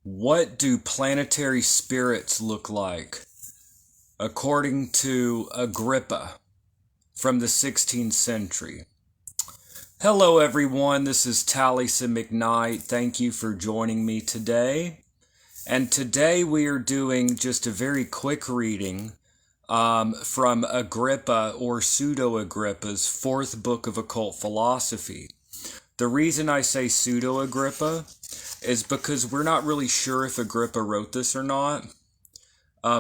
What do planetary spirits look like? According to Agrippa from the 16th century. Hello everyone, this is Taliesin McKnight. Thank you for joining me today. And today we are doing just a very quick reading from Agrippa or Pseudo-Agrippa's fourth book of occult philosophy. The reason I say Pseudo-Agrippa is because we're not really sure if Agrippa wrote this or not.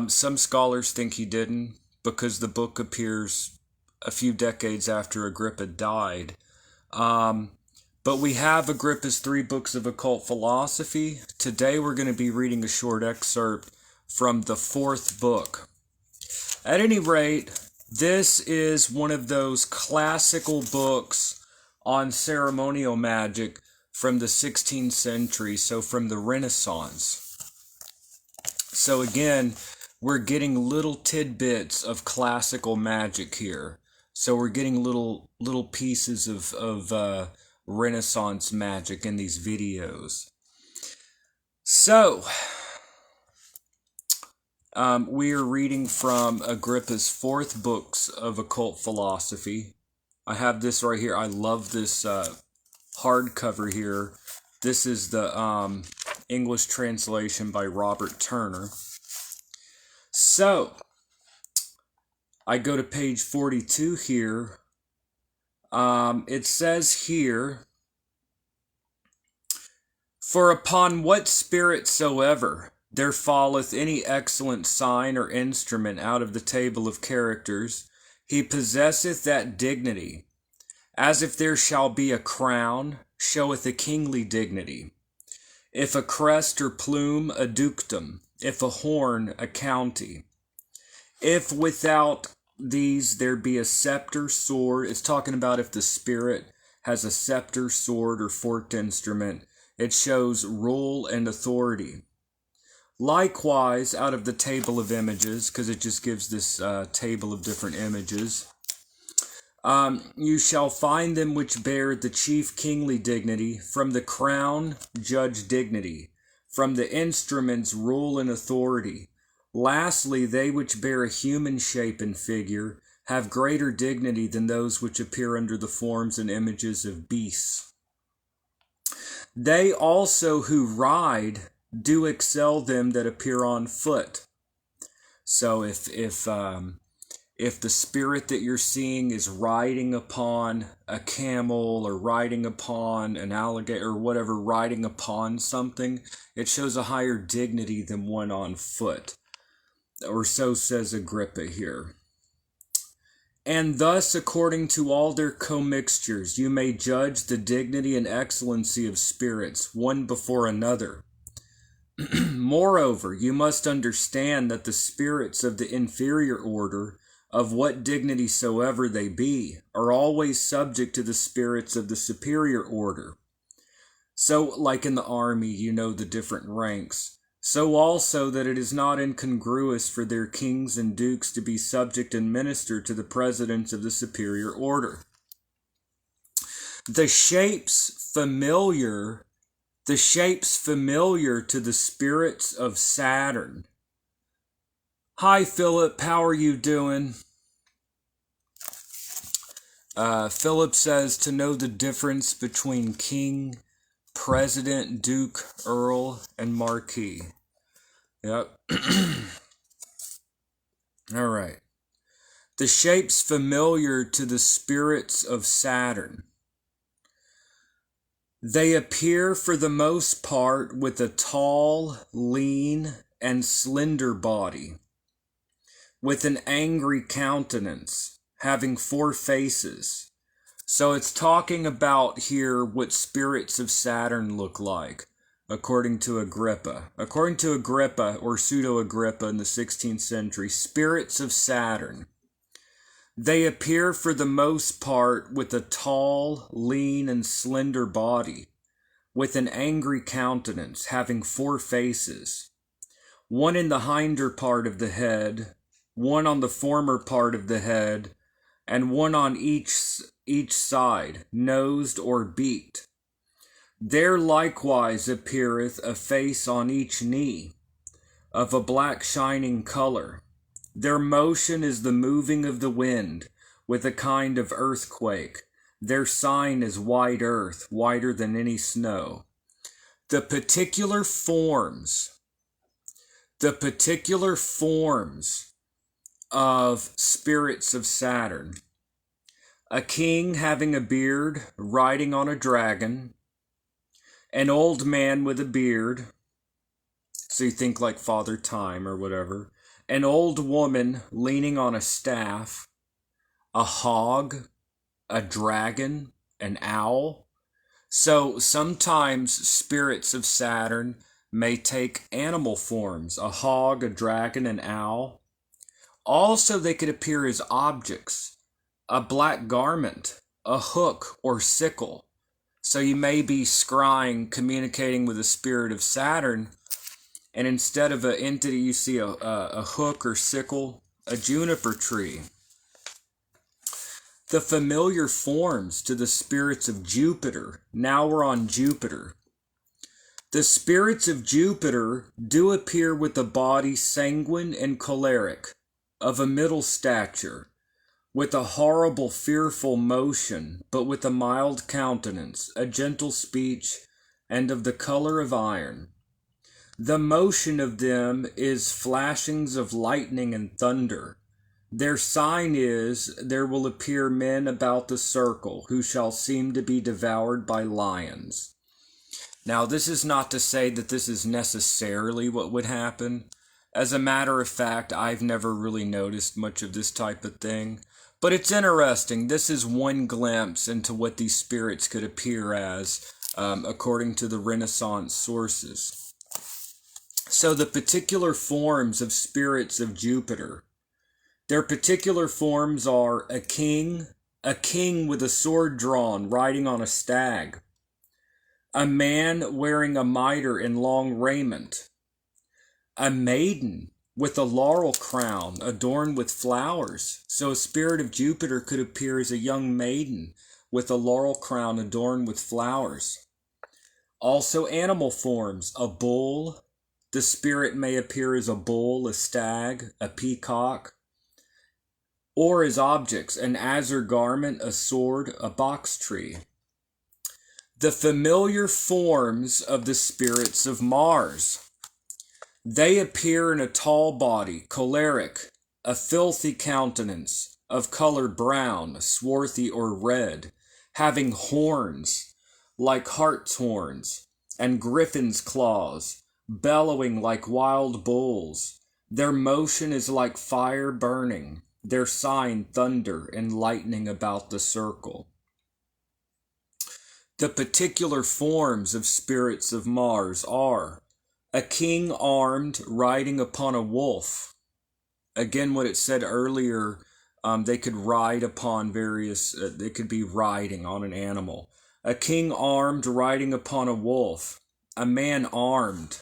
Some scholars think he didn't because the book appears a few decades after Agrippa died. But we have Agrippa's 3 books of occult philosophy. Today we're going to be reading a short excerpt from the 4th book. At any rate, this is one of those classical books on ceremonial magic from the 16th century, so from the Renaissance. So again, we're getting little tidbits of classical magic here. So we're getting little pieces of Renaissance magic in these videos. So, we are reading from Agrippa's 4th books of occult philosophy. I have this right here. I love this hardcover here. This is the English translation by Robert Turner. So, I go to page 42 here. It says here, "For upon what spirit soever there falleth any excellent sign or instrument out of the table of characters, he possesseth that dignity, as if there shall be a crown, showeth a kingly dignity. If a crest or plume, a dukedom. If a horn, a county. If without these there be a scepter, sword," it's talking about if the spirit has a scepter, sword, or forked instrument, it shows rule and authority. "Likewise, out of the table of images," because it just gives this table of different images, "you shall find them which bear the chief kingly dignity, from the crown, judge dignity, from the instruments, rule and authority. Lastly, they which bear a human shape and figure have greater dignity than those which appear under the forms and images of beasts. They also who ride do excel them that appear on foot." So if the spirit that you're seeing is riding upon a camel or riding upon an alligator or whatever, riding upon something, it shows a higher dignity than one on foot. Or so says Agrippa here. "And thus, according to all their commixtures, you may judge the dignity and excellency of spirits, one before another. Moreover, you must understand that the spirits of the inferior order, of what dignity soever they be, are always subject to the spirits of the superior order. So, like in the army, you know the different ranks. So also that it is not incongruous for their kings and dukes to be subject and minister to the presidents of the superior order. The shapes familiar to the spirits of Saturn." Hi, Philip. How are you doing? Philip says to know the difference between king, president, duke, earl, and marquis. Yep. All right. The shapes familiar to the spirits of Saturn. They appear for the most part with a tall, lean, and slender body, with an angry countenance, having 4 faces. So it's talking about here what spirits of Saturn look like, according to Agrippa. According to Agrippa, or Pseudo-Agrippa in the 16th century, spirits of Saturn. They appear for the most part with a tall, lean, and slender body, with an angry countenance, having 4 faces, one in the hinder part of the head, one on the former part of the head, and one on each side, nosed or beaked. There likewise appeareth a face on each knee, of a black shining color. Their motion is the moving of the wind, with a kind of earthquake. Their sign is white earth, whiter than any snow. The particular forms of spirits of Saturn. A king having a beard, riding on a dragon. An old man with a beard, so you think like Father Time or whatever. An old woman leaning on a staff. A hog, a dragon, an owl. So sometimes spirits of Saturn may take animal forms, a hog, a dragon, an owl. Also, they could appear as objects, a black garment, a hook or sickle. So you may be scrying, communicating with the spirit of Saturn, and instead of an entity, you see a hook or sickle, a juniper tree. The familiar forms to the spirits of Jupiter. Now we're on Jupiter. The spirits of Jupiter do appear with a body sanguine and choleric, of a middle stature, with a horrible fearful motion, but with a mild countenance, a gentle speech, and of the color of iron. The motion of them is flashings of lightning and thunder. Their sign is, there will appear men about the circle, who shall seem to be devoured by lions. Now, this is not to say that this is necessarily what would happen. As a matter of fact, I've never really noticed much of this type of thing. But it's interesting. This is one glimpse into what these spirits could appear as, according to the Renaissance sources. So the particular forms of spirits of Jupiter. Their particular forms are a king with a sword drawn, riding on a stag. A man wearing a mitre and long raiment. A maiden with a laurel crown adorned with flowers. So a spirit of Jupiter could appear as a young maiden with a laurel crown adorned with flowers. Also animal forms, a bull. The spirit may appear as a bull, a stag, a peacock. Or as objects, an azure garment, a sword, a box tree. The familiar forms of the spirits of Mars. They appear in a tall body, choleric, a filthy countenance, of color brown, swarthy, or red, having horns, like hart's horns, and griffin's claws, bellowing like wild bulls. Their motion is like fire burning, their sign thunder and lightning about the circle. The particular forms of spirits of Mars are a king armed, riding upon a wolf. Again, what it said earlier, they could ride upon various, they could be riding on an animal. A king armed, riding upon a wolf. A man armed.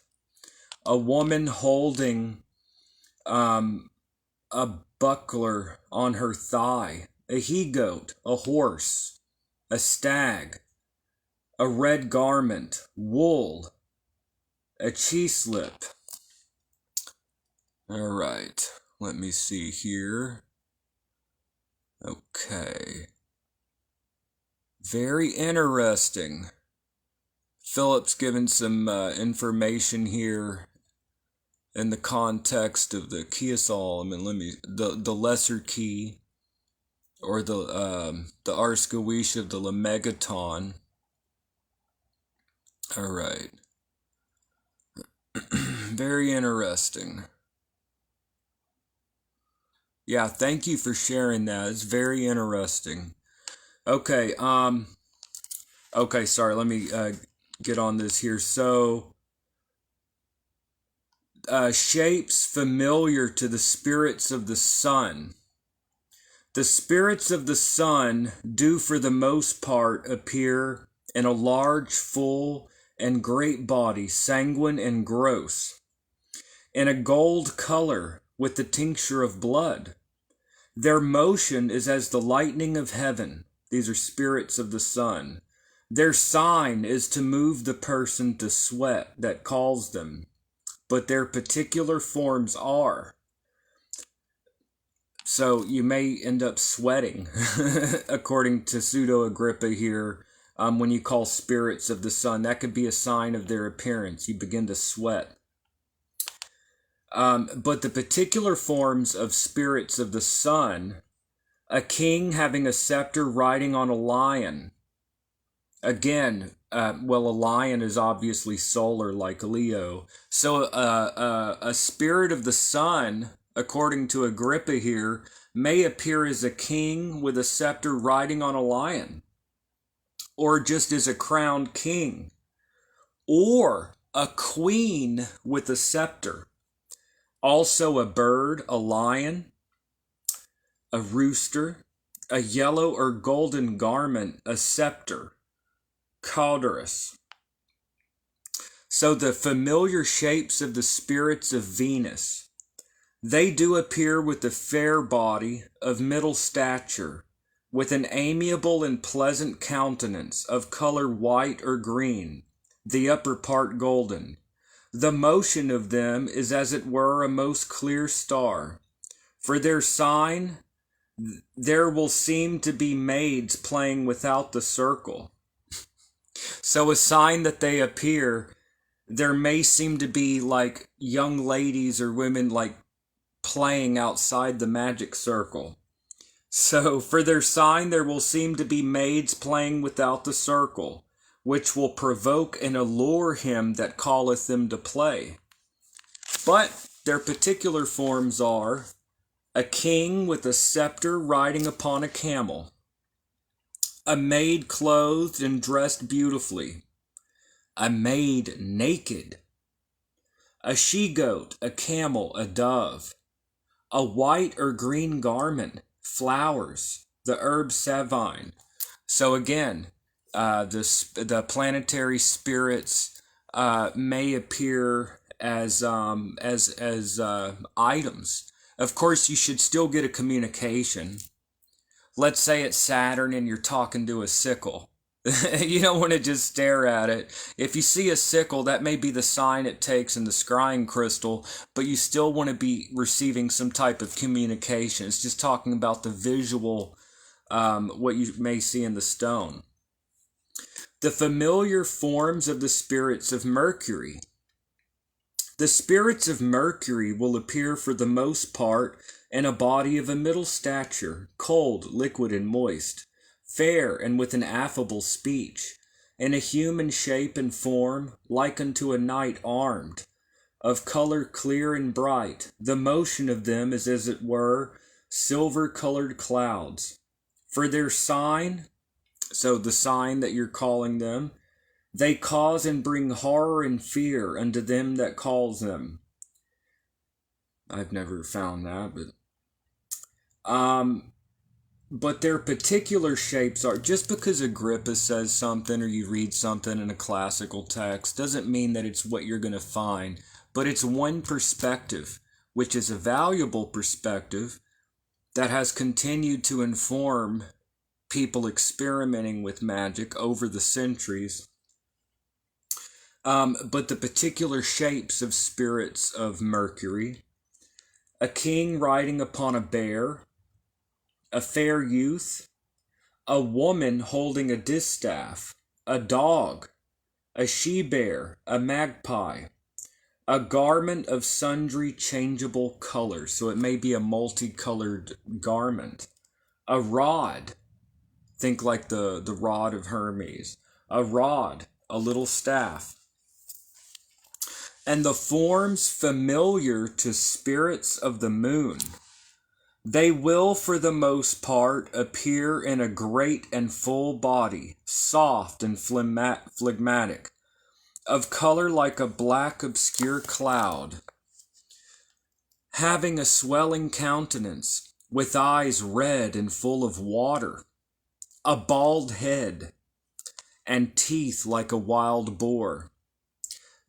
A woman holding a buckler on her thigh. A he-goat, a horse, a stag, a red garment, wool, a cheese-slip. All right, let me see here. Okay. Very interesting. Philip's given some information here in the context of the Kiasol. The lesser key, or the Ars Goetia of the Lemegaton. All right. Very interesting. Yeah, thank you for sharing that. It's very interesting. Okay, sorry, let me get on this here. So, shapes familiar to the spirits of the sun. The spirits of the sun do for the most part appear in a large, full, and great body, sanguine and gross, in a gold color with the tincture of blood. Their motion is as the lightning of heaven. These are spirits of the sun. Their sign is to move the person to sweat that calls them, but their particular forms are. So you may end up sweating, according to Pseudo Agrippa here, when you call spirits of the sun. That could be a sign of their appearance. You begin to sweat. But the particular forms of spirits of the sun, a king having a scepter riding on a lion. Again, a lion is obviously solar like Leo. So a spirit of the sun, according to Agrippa here, may appear as a king with a scepter riding on a lion, or just as a crowned king, or a queen with a scepter. Also a bird, a lion, a rooster, a yellow or golden garment, a scepter, cauderous. So the familiar shapes of the spirits of Venus, they do appear with the fair body of middle stature, with an amiable and pleasant countenance of color white or green, the upper part golden. The motion of them is as it were a most clear star. For their sign, there will seem to be maids playing without the circle. So a sign that they appear, there may seem to be like young ladies or women like playing outside the magic circle. So for their sign there will seem to be maids playing without the circle, which will provoke and allure him that calleth them to play. But their particular forms are a king with a scepter riding upon a camel, a maid clothed and dressed beautifully, a maid naked, a she-goat, a camel, a dove, a white or green garment, flowers, the herb savine. So again, the planetary spirits may appear as items. Of course, you should still get a communication. Let's say it's Saturn and you're talking to a sickle. You don't want to just stare at it. If you see a sickle, that may be the sign it takes in the scrying crystal, but you still want to be receiving some type of communication. It's just talking about the visual, what you may see in the stone. The familiar forms of the spirits of Mercury. The spirits of Mercury will appear for the most part in a body of a middle stature, cold, liquid, and moist, fair, and with an affable speech, in a human shape and form, like unto a knight armed, of color clear and bright. The motion of them is as it were silver-colored clouds. For their sign, so the sign that you're calling them, they cause and bring horror and fear unto them that calls them. I've never found that, but their particular shapes are, just because Agrippa says something or you read something in a classical text doesn't mean that it's what you're going to find, but it's one perspective, which is a valuable perspective that has continued to inform people experimenting with magic over the centuries. But the particular shapes of spirits of Mercury: a king riding upon a bear, a fair youth, a woman holding a distaff, a dog, a she-bear, a magpie, a garment of sundry changeable colors, so it may be a multicolored garment, a rod, think like the rod of Hermes, a rod, a little staff, and the forms familiar to spirits of the moon. They will, for the most part, appear in a great and full body, soft and phlegmatic, of color like a black obscure cloud, having a swelling countenance, with eyes red and full of water, a bald head, and teeth like a wild boar.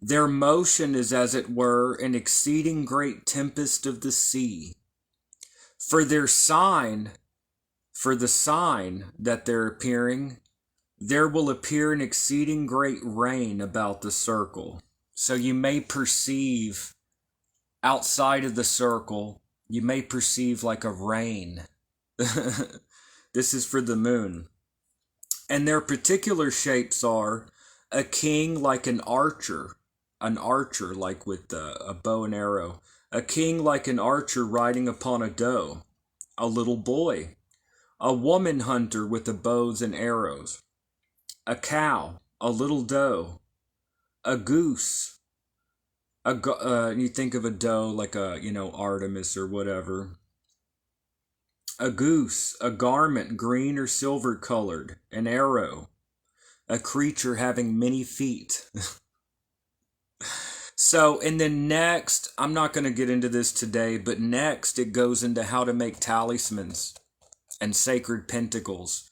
Their motion is as it were an exceeding great tempest of the sea. For their sign, for the sign that they're appearing, there will appear an exceeding great rain about the circle. So you may perceive outside of the circle, you may perceive like a rain. This is for the moon. And their particular shapes are a king like an archer like with a bow and arrow, a king like an archer riding upon a doe, a little boy, a woman hunter with the bows and arrows, a cow, a little doe, a goose, you think of a doe like Artemis or whatever, a goose, a garment green or silver colored, an arrow, a creature having many feet. So, and then next, I'm not going to get into this today, but next it goes into how to make talismans and sacred pentacles.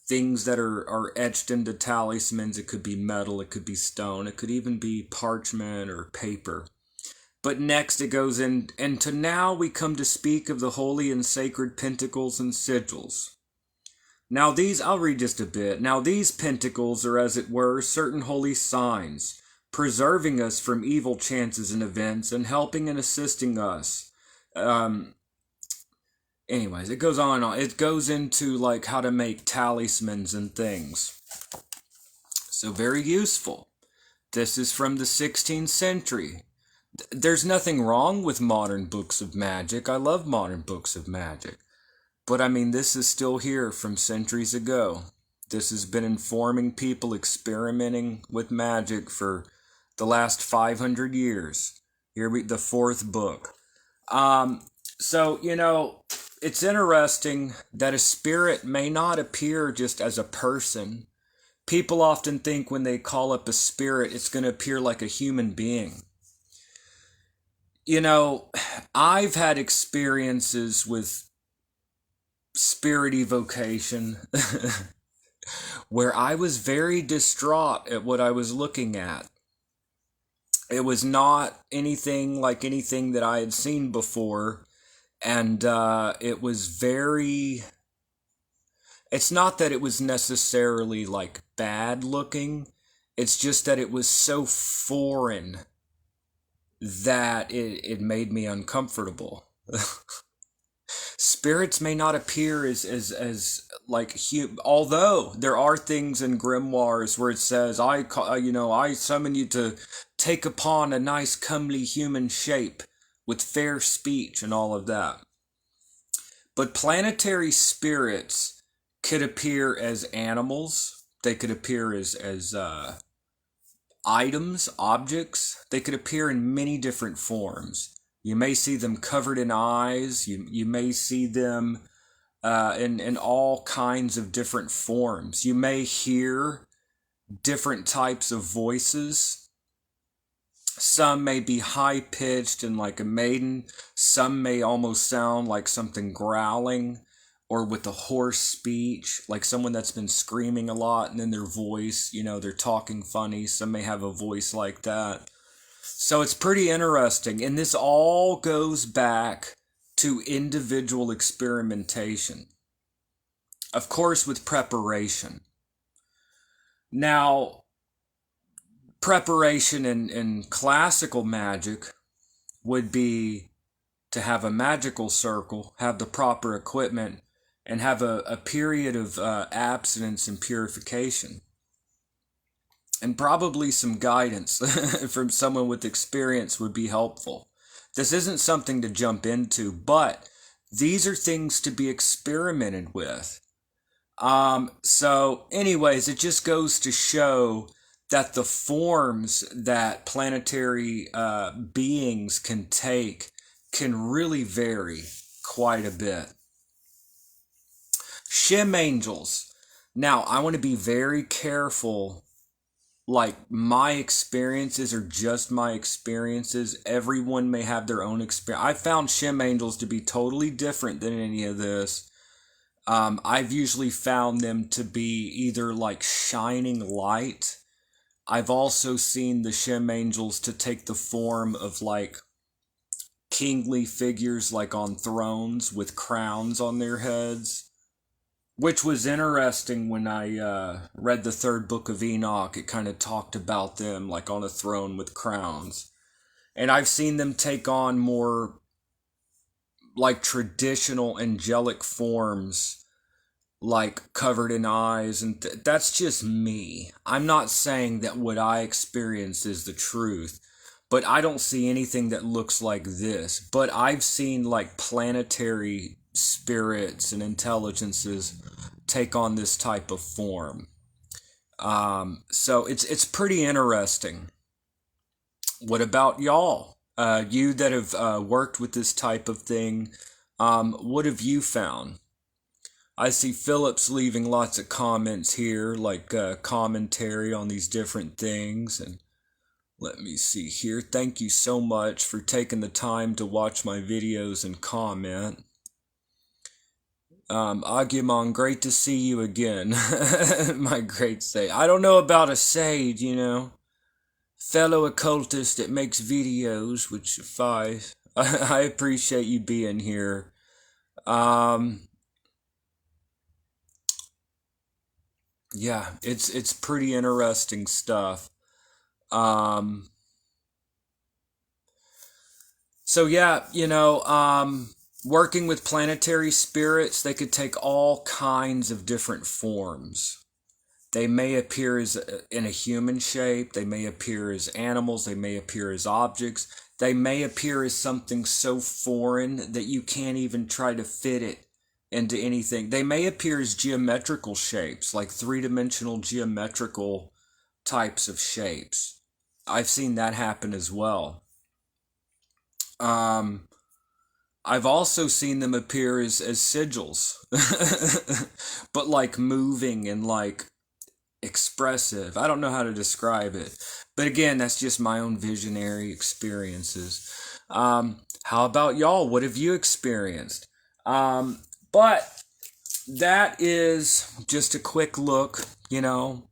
Things that are etched into talismans. It could be metal, it could be stone, it could even be parchment or paper. But next it goes in, and to now we come to speak of the holy and sacred pentacles and sigils. Now these, I'll read just a bit. Now these pentacles are, as it were, certain holy signs, preserving us from evil chances and events, and helping and assisting us. Anyways, it goes on and on. It goes into like how to make talismans and things. So very useful. This is from the 16th century. There's nothing wrong with modern books of magic. I love modern books of magic. But I mean, this is still here from centuries ago. This has been informing people experimenting with magic for the last 500 years. The fourth book. So, it's interesting that a spirit may not appear just as a person. People often think when they call up a spirit, it's going to appear like a human being. I've had experiences with spirit evocation where I was very distraught at what I was looking at. It was not anything like anything that I had seen before, and it was very... It's not that it was necessarily like bad looking, it's just that it was so foreign that it made me uncomfortable. Spirits may not appear as like although there are things in grimoires where it says, I summon you to take upon a nice comely human shape with fair speech and all of that. But planetary spirits could appear as animals. They could appear as items, objects. They could appear in many different forms. You may see them covered in eyes. You may see them in all kinds of different forms. You may hear different types of voices. Some may be high-pitched and like a maiden. Some may almost sound like something growling or with a hoarse speech, like someone that's been screaming a lot and then their voice, they're talking funny. Some may have a voice like that. So it's pretty interesting. And this all goes back to individual experimentation. Of course, with preparation. Now, preparation in classical magic would be to have a magical circle, have the proper equipment, and have a period of abstinence and purification. And probably some guidance from someone with experience would be helpful. This isn't something to jump into, but these are things to be experimented with. So anyways, it just goes to show that the forms that planetary beings can take can really vary quite a bit. Shem angels. Now, I want to be very careful. Like, my experiences are just my experiences. Everyone may have their own experience. I found Shem angels to be totally different than any of this. I've usually found them to be either like shining light. I've also seen the Shem angels to take the form of like kingly figures like on thrones with crowns on their heads. which was interesting when I read the third book of Enoch. It kind of talked about them like on a throne with crowns. And I've seen them take on more like traditional angelic forms, like covered in eyes. And that's just me. I'm not saying that what I experienced is the truth, but I don't see anything that looks like this. But I've seen like planetary spirits and intelligences take on this type of form. So it's pretty interesting. What about y'all? You that have worked with this type of thing, what have you found? I see Phillips leaving lots of comments here, like commentary on these different things. And let me see here. Thank you so much for taking the time to watch my videos and comment. Agumon, great to see you again. My great sage. I don't know about a sage, you know. Fellow occultist that makes videos, which suffice. I appreciate you being here. Yeah, it's pretty interesting stuff. So yeah, you know, working with planetary spirits, they could take all kinds of different forms. They may appear as in a human shape, they may appear as animals, they may appear as objects, they may appear as something so foreign that you can't even try to fit it into anything. They may appear as geometrical shapes, like three-dimensional geometrical types of shapes. I've seen that happen as well. I've also seen them appear as sigils, but like moving and like expressive. I don't know how to describe it. But again, that's just my own visionary experiences. How about y'all? What have you experienced? But that is just a quick look, you know.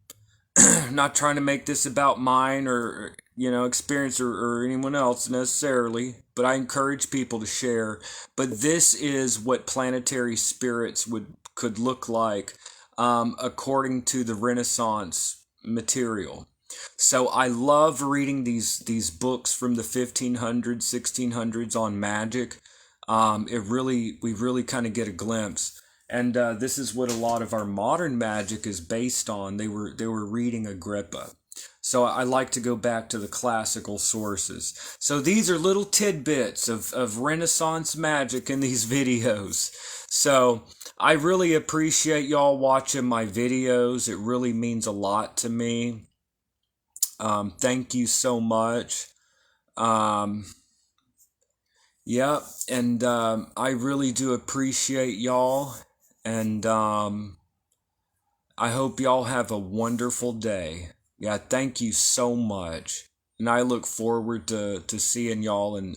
Not trying to make this about mine or you know, experience or anyone else necessarily, but I encourage people to share. But this is what planetary spirits could look like according to the Renaissance material. So I love reading these books from the 1500s, 1600s on magic. We really kind of get a glimpse. And this is what a lot of our modern magic is based on. They were reading Agrippa. So I like to go back to the classical sources. So these are little tidbits of Renaissance magic in these videos. So I really appreciate y'all watching my videos. It really means a lot to me. Thank you so much. Yep, and I really do appreciate y'all. And I hope y'all have a wonderful day. Yeah, thank you so much. And I look forward to seeing y'all in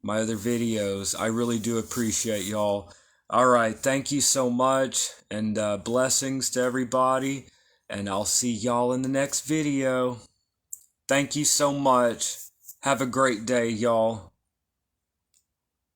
my other videos. I really do appreciate y'all. All right, thank you so much. And blessings to everybody. And I'll see y'all in the next video. Thank you so much. Have a great day, y'all.